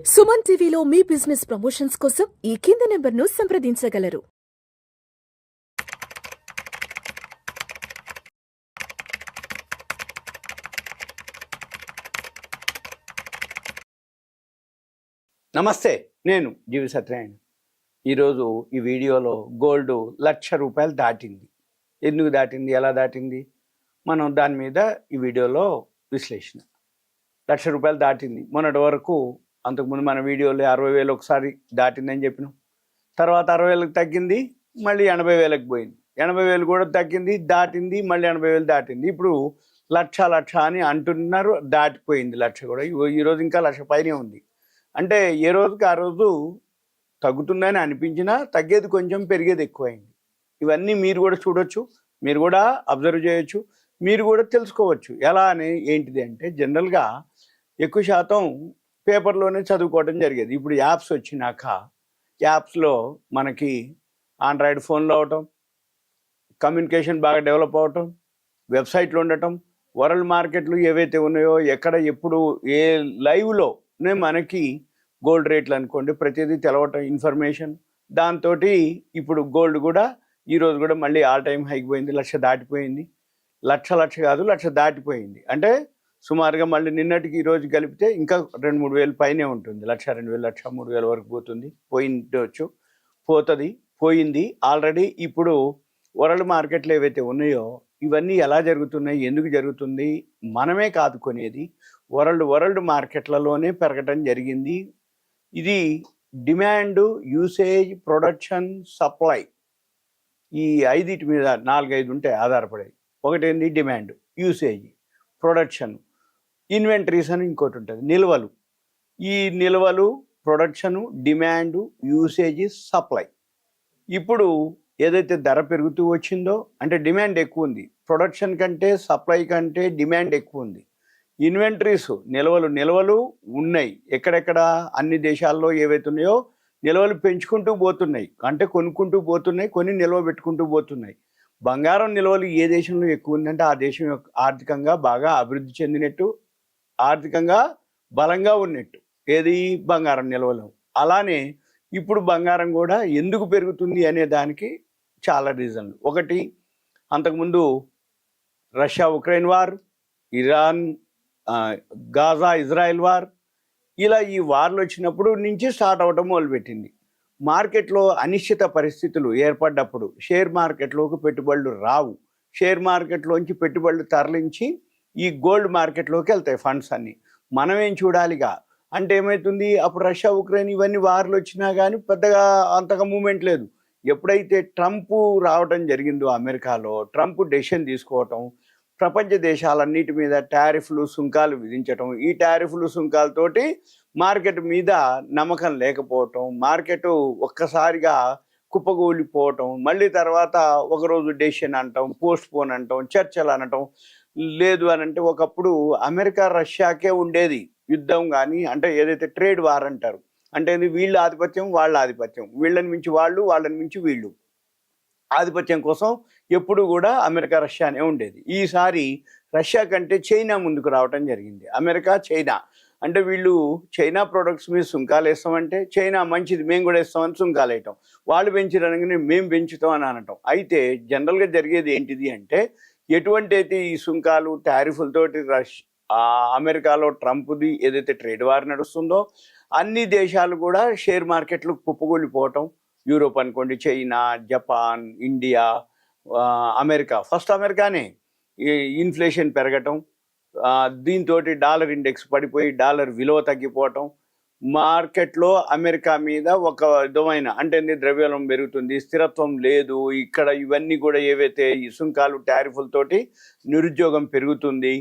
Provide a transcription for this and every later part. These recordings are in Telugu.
సుమన్ టీవీలో మీ బిజినెస్ ప్రమోషన్స్ కోసం ఈ కింది నెంబర్ను సంప్రదించగలరు. నమస్తే, నేను జీవి సత్యనారాయణ. ఈరోజు ఈ వీడియోలో గోల్డ్ ₹1,00,000 దాటింది. ఎందుకు దాటింది, ఎలా దాటింది, మనం దాని మీద ఈ వీడియోలో విశ్లేషణ. ₹1,00,000 దాటింది. మొన్నటి వరకు అంతకుముందు మన వీడియోలో 60,000 ఒకసారి దాటిందని చెప్పినాం. తర్వాత 60,000కి తగ్గింది, మళ్ళీ 80,000కి పోయింది. 80,000 కూడా తగ్గింది, దాటింది, మళ్ళీ 80,000 దాటింది. ఇప్పుడు లక్ష అని అంటున్నారు, దాటిపోయింది లక్ష కూడా. ఈరోజు ఇంకా లక్ష పైనే ఉంది. అంటే ఏ రోజుకి ఆ రోజు తగ్గుతుందని అనిపించినా తగ్గేది కొంచెం, పెరిగేది ఎక్కువైంది. ఇవన్నీ మీరు కూడా చూడొచ్చు, మీరు కూడా అబ్జర్వ్ చేయొచ్చు, మీరు కూడా తెలుసుకోవచ్చు. ఎలా అని ఏంటిది అంటే, జనరల్గా ఎక్కువ శాతం పేపర్లోనే చదువుకోవడం జరిగేది. ఇప్పుడు యాప్స్ వచ్చినాక యాప్స్లో మనకి ఆండ్రాయిడ్ ఫోన్లో అవటం, కమ్యూనికేషన్ బాగా డెవలప్ అవటం, వెబ్సైట్లు ఉండటం, వరల్డ్ మార్కెట్లు ఏవైతే ఉన్నాయో, ఎక్కడ ఎప్పుడు ఏ లైవ్లోనే మనకి గోల్డ్ రేట్లు అనుకోండి ప్రతిదీ తెలవటం, ఇన్ఫర్మేషన్. దాంతో ఇప్పుడు గోల్డ్ కూడా ఈరోజు కూడా మళ్ళీ ఆల్ టైమ్ హైకి పోయింది, లక్ష దాటిపోయింది. లక్ష కాదు, లక్ష దాటిపోయింది. అంటే సుమారుగా మళ్ళీ నిన్నటికి ఈరోజు కలిపితే ఇంకా 2-3 వేలు పైనే ఉంటుంది. 1,02,000, 1,03,000 వరకు పోతుంది, పోయిండొచ్చు, పోయింది ఆల్రెడీ. ఇప్పుడు వరల్డ్ మార్కెట్లు ఏవైతే ఉన్నాయో ఇవన్నీ ఎలా జరుగుతున్నాయి, ఎందుకు జరుగుతుంది, మనమే కాదు కొనేది, వరల్డ్ మార్కెట్లలోనే పెరగటం జరిగింది. ఇది డిమాండ్, యూసేజ్, ప్రొడక్షన్, సప్లై, ఈ 5 మీద 4-5 ఉంటాయి ఆధారపడేది. ఒకటేంది డిమాండ్, యూసేజ్, ప్రొడక్షన్, ఇన్వెంటరీస్ అని ఇంకోటి ఉంటుంది, నిల్వలు. ఈ నిల్వలు, ప్రొడక్షను, డిమాండు, యూసేజ్, సప్లై. ఇప్పుడు ఏదైతే ధర పెరుగుతూ వచ్చిందో, అంటే డిమాండ్ ఎక్కువ ఉంది, ప్రొడక్షన్ కంటే సప్లై కంటే డిమాండ్ ఎక్కువ ఉంది. ఇన్వెంటరీస్, నిల్వలు ఉన్నాయి. ఎక్కడెక్కడ అన్ని దేశాల్లో ఏవైతే ఉన్నాయో నిల్వలు పెంచుకుంటూ పోతున్నాయి, అంటే కొనుక్కుంటూ పోతున్నాయి, కొని నిల్వ పెట్టుకుంటూ పోతున్నాయి. బంగారం నిల్వలు ఏ దేశంలో ఎక్కువ ఉందంటే ఆ దేశం ఆర్థికంగా బాగా అభివృద్ధి చెందినట్టు, ఆర్థికంగా బలంగా ఉన్నట్టు. ఏది, బంగారం నిల్వలు. అలానే ఇప్పుడు బంగారం కూడా ఎందుకు పెరుగుతుంది అనే దానికి చాలా రీజన్లు. ఒకటి, అంతకుముందు Russia Ukraine war, Iran Gaza Israel war, ఇలా ఈ వార్లు వచ్చినప్పుడు నుంచి స్టార్ట్ అవ్వటం మొదలుపెట్టింది. మార్కెట్లో అనిశ్చిత పరిస్థితులు ఏర్పడ్డప్పుడు షేర్ మార్కెట్లోకి పెట్టుబడులు రావు. షేర్ మార్కెట్లోంచి పెట్టుబడులు తరలించి ఈ గోల్డ్ మార్కెట్లోకి వెళ్తాయి ఫండ్స్ అన్నీ. మనమేం చూడాలిగా అంటే ఏమవుతుంది, అప్పుడు రష్యా ఉక్రెయిన్ ఇవన్నీ వార్లు వచ్చినా కానీ పెద్దగా అంతగా మూమెంట్ లేదు. ఎప్పుడైతే ట్రంప్ రావడం జరిగిందో అమెరికాలో, ట్రంప్ డెసిషన్ తీసుకోవటం, ప్రపంచ దేశాలన్నిటి మీద టారిఫ్లు, సుంకాలు విధించటం, ఈ టారిఫ్లు, సుంకాలతోటి మార్కెట్ మీద నమ్మకం లేకపోవటం, మార్కెట్ ఒక్కసారిగా కుప్పగూలిపోవటం, మళ్ళీ తర్వాత ఒకరోజు డెసిషన్ అంటాం, పోస్ట్ పోన్ అంటాం, చర్చలు అనటం. లేదు అని అంటే ఒకప్పుడు అమెరికా రష్యాకే ఉండేది యుద్ధం, కానీ అంటే ఏదైతే ట్రేడ్ వార్ అంటారు, అంటే వీళ్ళ ఆధిపత్యం, వాళ్ళ ఆధిపత్యం, వీళ్ళని మించి వాళ్ళు, వాళ్ళని మించి వీళ్ళు, ఆధిపత్యం కోసం ఎప్పుడు కూడా అమెరికా రష్యానే ఉండేది. ఈసారి రష్యా కంటే చైనా ముందుకు రావటం జరిగింది. అమెరికా, చైనా అంటే వీళ్ళు చైనా ప్రొడక్ట్స్ మీద సుంకాలు వేస్తామంటే చైనా మంచిది మేము కూడా వేస్తామని సుంకాలు వేయటం, వాళ్ళు పెంచడానికి మేము పెంచుతాం అని అనటం. అయితే జనరల్గా జరిగేది ఏంటిది అంటే, ఎటువంటి అయితే ఈ సుంకాలు, టారిఫ్లతోటి అమెరికాలో ట్రంప్ది ఏదైతే ట్రేడ్ వార్ నడుస్తుందో అన్ని దేశాలు కూడా షేర్ మార్కెట్లు కుప్పగూలిపోవటం. యూరోప్ అనుకోండి, China, Japan, India, America, first అమెరికానే ఇన్ఫ్లేషన్ పెరగటం, దీంతో డాలర్ ఇండెక్స్ పడిపోయి డాలర్ విలువ తగ్గిపోవటం, మార్కెట్లో అమెరికా మీద ఒక విధమైన అంటే ద్రవ్యోల్బణం పెరుగుతుంది, స్థిరత్వం లేదు ఇక్కడ. ఇవన్నీ కూడా ఏవైతే ఈ సుంకాలు, టారిఫ్లతోటి నిరుద్యోగం పెరుగుతుంది.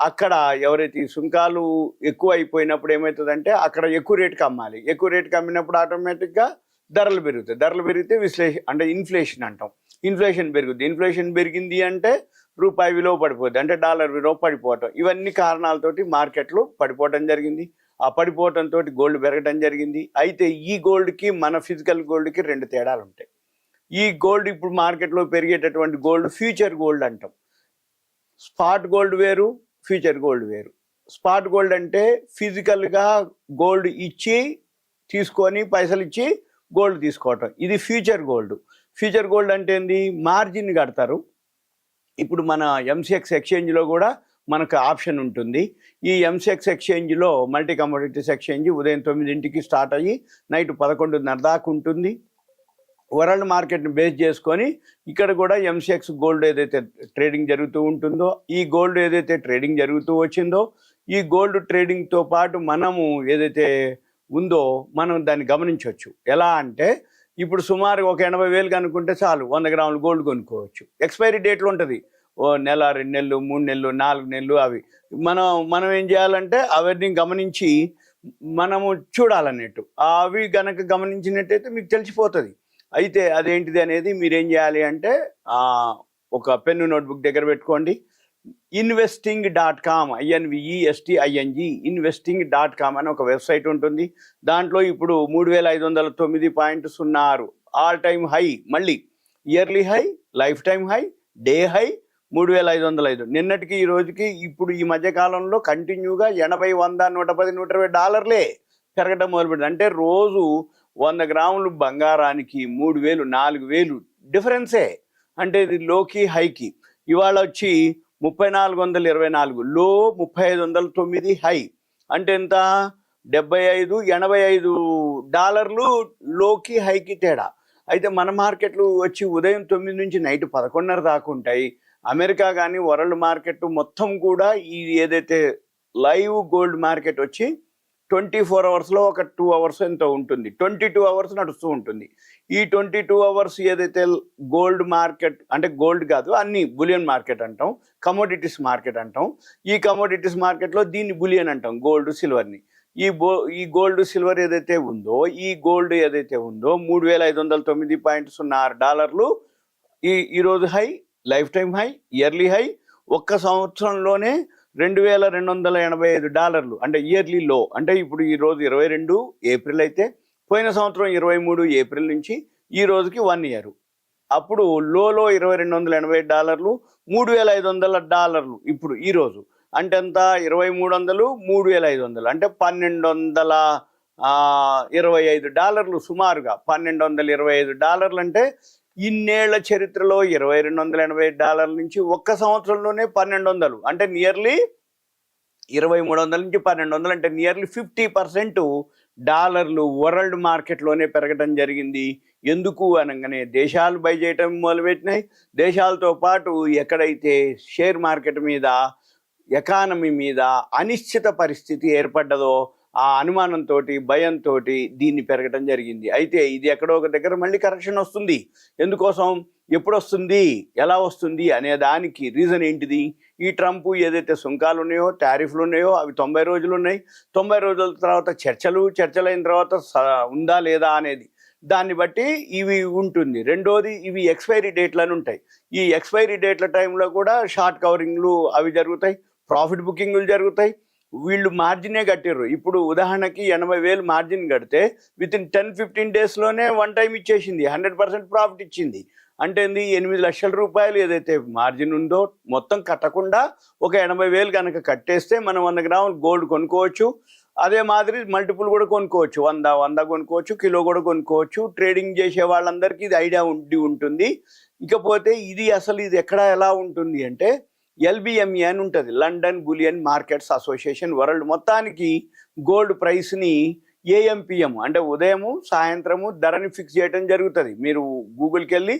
అక్కడ ఎవరైతే ఈ సుంకాలు ఎక్కువ అయిపోయినప్పుడు ఏమవుతుందంటే అక్కడ ఎక్కువ రేటుకి అమ్మాలి, ఎక్కువ రేటుకి అమ్మినప్పుడు ఆటోమేటిక్గా ధరలు పెరుగుతాయి. ధరలు పెరిగితే అంటే ఇన్ఫ్లేషన్ అంటాం, ఇన్ఫ్లేషన్ పెరుగుద్ది. ఇన్ఫ్లేషన్ పెరిగింది అంటే రూపాయి విలువ పడిపోద్ది, అంటే డాలర్ విలువ పడిపోవటం. ఇవన్నీ కారణాలతోటి మార్కెట్లు పడిపోవటం జరిగింది. ఆ పడిపోవటంతో గోల్డ్ పెరగడం జరిగింది. అయితే ఈ గోల్డ్కి మన ఫిజికల్ గోల్డ్కి 2 తేడాలు ఉంటాయి. ఈ గోల్డ్ ఇప్పుడు మార్కెట్లో పెరిగేటటువంటి గోల్డ్ ఫ్యూచర్ గోల్డ్ అంటాం. స్పాట్ గోల్డ్ వేరు, ఫ్యూచర్ గోల్డ్ వేరు. స్పాట్ గోల్డ్ అంటే ఫిజికల్గా గోల్డ్ ఇచ్చి తీసుకొని పైసలు ఇచ్చి గోల్డ్ తీసుకోవటం. ఇది ఫ్యూచర్ గోల్డ్. ఫ్యూచర్ గోల్డ్ అంటే ఏంది? మార్జిన్ కడతారు. ఇప్పుడు మన ఎంసీఎక్స్ ఎక్స్చేంజ్లో కూడా మనకు ఆప్షన్ ఉంటుంది. ఈ ఎంసీఎక్స్ ఎక్స్చేంజ్లో మల్టీ కమోడిటీస్ ఎక్స్చేంజ్ ఉదయం 9ంటికి స్టార్ట్ అయ్యి నైట్ 11:30 దాకా ఉంటుంది. వరల్డ్ మార్కెట్ని బేస్ చేసుకొని ఇక్కడ కూడా ఎంసీఎక్స్ గోల్డ్ ఏదైతే ట్రేడింగ్ జరుగుతూ ఉంటుందో, ఈ గోల్డ్ ఏదైతే ట్రేడింగ్ జరుగుతూ వచ్చిందో, ఈ గోల్డ్ ట్రేడింగ్తో పాటు మనము ఏదైతే ఉందో మనం దాన్ని గమనించవచ్చు. ఎలా అంటే ఇప్పుడు సుమారు ఒక 80,000 కనుక్కుంటే చాలు 100 గ్రాములు గోల్డ్ కొనుక్కోవచ్చు. ఎక్స్పైరీ డేట్లు ఉంటుంది, ఓ నెల, 2 నెలలు, 3 నెలలు, 4 నెలలు. అవి మనం ఏం చేయాలంటే అవన్నీ గమనించి మనము చూడాలన్నట్టు. అవి గనక గమనించినట్టయితే మీకు తెలిసిపోతుంది. అయితే అదేంటిది అనేది మీరేం చేయాలి అంటే ఒక పెన్ను నోట్బుక్ దగ్గర పెట్టుకోండి. investing.com INVESTING investing.com అని ఒక వెబ్సైట్ ఉంటుంది. దాంట్లో ఇప్పుడు 3509.06 ఆల్ టైమ్ హై, మళ్ళీ yearly high, life time high, day high 3505. నిన్నటికి ఈ రోజుకి ఇప్పుడు ఈ మధ్యకాలంలో కంటిన్యూగా 80, 100, 110, 120 డాలర్లే పెరగడం మొదలుపెట్టింది. అంటే రోజు 100 గ్రాములు బంగారానికి 3,000, 4,000 డిఫరెన్సే. అంటే ఇది లోకి హైకి. ఇవాళ వచ్చి 3424, లో 3509 హై. అంటే ఎంత? 75, 85 డాలర్లు లోకి హైకి తేడా. అయితే మన మార్కెట్లు వచ్చి ఉదయం 9 నుంచి నైట్ 11:30 దాకా ఉంటాయి. అమెరికా కానీ వరల్డ్ మార్కెట్ మొత్తం కూడా ఈ ఏదైతే లైవ్ గోల్డ్ మార్కెట్ వచ్చి 24 అవర్స్లో ఒక 2 అవర్స్ ఎంతో ఉంటుంది, 22 అవర్స్ నడుస్తూ ఉంటుంది. ఈ 22 అవర్స్ ఏదైతే గోల్డ్ మార్కెట్ అంటే గోల్డ్ కాదు, అన్ని బులియన్ మార్కెట్ అంటాం, కమోడిటీస్ మార్కెట్ అంటాం. ఈ కమోడిటీస్ మార్కెట్లో దీన్ని బులియన్ అంటాం, గోల్డ్ సిల్వర్ని. ఈ గోల్డ్ సిల్వర్ ఏదైతే ఉందో, ఈ గోల్డ్ ఏదైతే ఉందో 3509.06 డాలర్లు ఈరోజు high, life time high, yearly high. ఒక్క సంవత్సరంలోనే 2285 డాలర్లు అంటే ఇయర్లీ లో. అంటే ఇప్పుడు ఈరోజు 22 ఏప్రిల్ అయితే పోయిన సంవత్సరం 23 ఏప్రిల్ నుంచి ఈ రోజుకి 1 ఇయర్. అప్పుడు లోలో 2280 డాలర్లు, 3500 డాలర్లు ఇప్పుడు ఈరోజు. అంటే ఎంత? 2300, 3500 అంటే 1225 డాలర్లు సుమారుగా. 1225 డాలర్లు అంటే ఇన్నేళ్ల చరిత్రలో 2280 డాలర్ల నుంచి ఒక్క సంవత్సరంలోనే 1200 అంటే నియర్లీ 2300 నుంచి 1200 అంటే నియర్లీ 50% డాలర్లు వరల్డ్ మార్కెట్లోనే పెరగడం జరిగింది. ఎందుకు అనగానే దేశాలు బై చేయటం మొదలుపెట్టినాయి. దేశాలతో పాటు ఎక్కడైతే షేర్ మార్కెట్ మీద, ఎకానమీ మీద అనిశ్చిత పరిస్థితి ఏర్పడ్డదో ఆ అనుమానంతో, భయంతో దీన్ని పెరగడం జరిగింది. అయితే ఇది ఎక్కడో ఒక దగ్గర మళ్ళీ కరెక్షన్ వస్తుంది. ఎందుకోసం, ఎప్పుడు వస్తుంది, ఎలా వస్తుంది అనే దానికి రీజన్ ఏంటిది? ఈ ట్రంప్ ఏదైతే సుంకాలు ఉన్నాయో, టారిఫ్లు ఉన్నాయో అవి 90 రోజులు ఉన్నాయి. 90 రోజుల తర్వాత చర్చలైన తర్వాత ఉందా లేదా అనేది దాన్ని బట్టి ఇవి ఉంటుంది. రెండోది, ఇవి ఎక్స్పైరీ డేట్లు అని ఉంటాయి. ఈ ఎక్స్పైరీ డేట్ల టైంలో కూడా షార్ట్ కవరింగ్లు అవి జరుగుతాయి, ప్రాఫిట్ బుకింగ్లు జరుగుతాయి. వీళ్ళు మార్జినే కట్టిర్రు. ఇప్పుడు ఉదాహరణకి 80,000 మార్జిన్ కడితే వితిన్ 10-15 డేస్లోనే 1 టైం ఇచ్చేసింది, 100% ప్రాఫిట్ ఇచ్చింది. అంటే 8 లక్షల రూపాయలు ఏదైతే మార్జిన్ ఉందో మొత్తం కట్టకుండా ఒక 80,000 కనుక కట్టేస్తే మనం 100 గ్రాములు గోల్డ్ కొనుక్కోవచ్చు. అదే మాదిరి మల్టిపుల్ కూడా కొనుక్కోవచ్చు, 100 కొనుక్కోవచ్చు, కిలో కూడా కొనుక్కోవచ్చు. ట్రేడింగ్ చేసే వాళ్ళందరికీ ఇది ఐడియా ఉంటుంది. ఇకపోతే ఇది అసలు ఇది ఎక్కడ ఎలా ఉంటుంది అంటే LBME అని ఉంటుంది, London bullion markets association. World మొత్తానికి గోల్డ్ ప్రైస్ని AMPM అంటే ఉదయము సాయంత్రము ధరని ఫిక్స్ చేయడం జరుగుతుంది. మీరు గూగుల్కి వెళ్ళి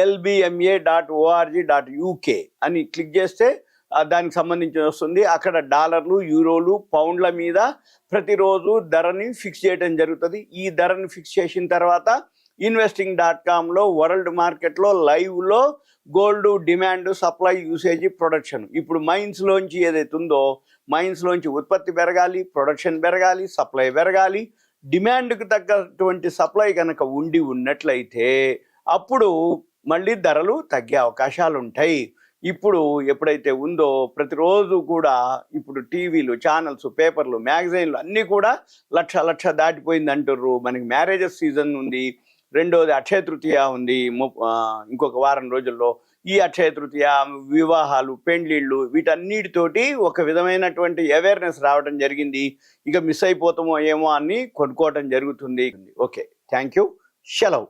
lbma.org.uk అని క్లిక్ చేస్తే దానికి సంబంధించి వస్తుంది. అక్కడ డాలర్లు, యూరోలు, పౌండ్ల మీద ప్రతిరోజు ధరని ఫిక్స్ చేయడం జరుగుతుంది. ఈ ధరని ఫిక్స్ చేసిన తర్వాత investing.comలో వరల్డ్ మార్కెట్లో లైవ్లో gold demand, supply, usage, production. ఇప్పుడు మైన్స్లోంచి ఏదైతే ఉందో మైన్స్లోంచి ఉత్పత్తి పెరగాలి, ప్రొడక్షన్ పెరగాలి, సప్లై పెరగాలి. డిమాండ్కి తగ్గటువంటి సప్లై కనుక ఉన్నట్లయితే అప్పుడు మళ్ళీ ధరలు తగ్గే అవకాశాలు ఉంటాయి. ఇప్పుడు ఎప్పుడైతే ఉందో ప్రతిరోజు కూడా ఇప్పుడు టీవీలు, ఛానల్స్, పేపర్లు, మ్యాగజైన్లు అన్నీ కూడా లక్ష దాటిపోయింది అంటుర్రు. మనకి మ్యారేజెస్ సీజన్ ఉంది. రెండోది అక్షయ తృతీయ ఉంది ఇంకొక వారం రోజుల్లో. ఈ అక్షయ తృతీయ, వివాహాలు, పెండ్లిళ్ళు వీటన్నిటితోటి ఒక విధమైనటువంటి అవేర్నెస్ రావడం జరిగింది. ఇక మిస్ అయిపోతామో ఏమో అని కొనుక్కోవటం జరుగుతుంది. ఓకే, థ్యాంక్ యూ, సెలవు.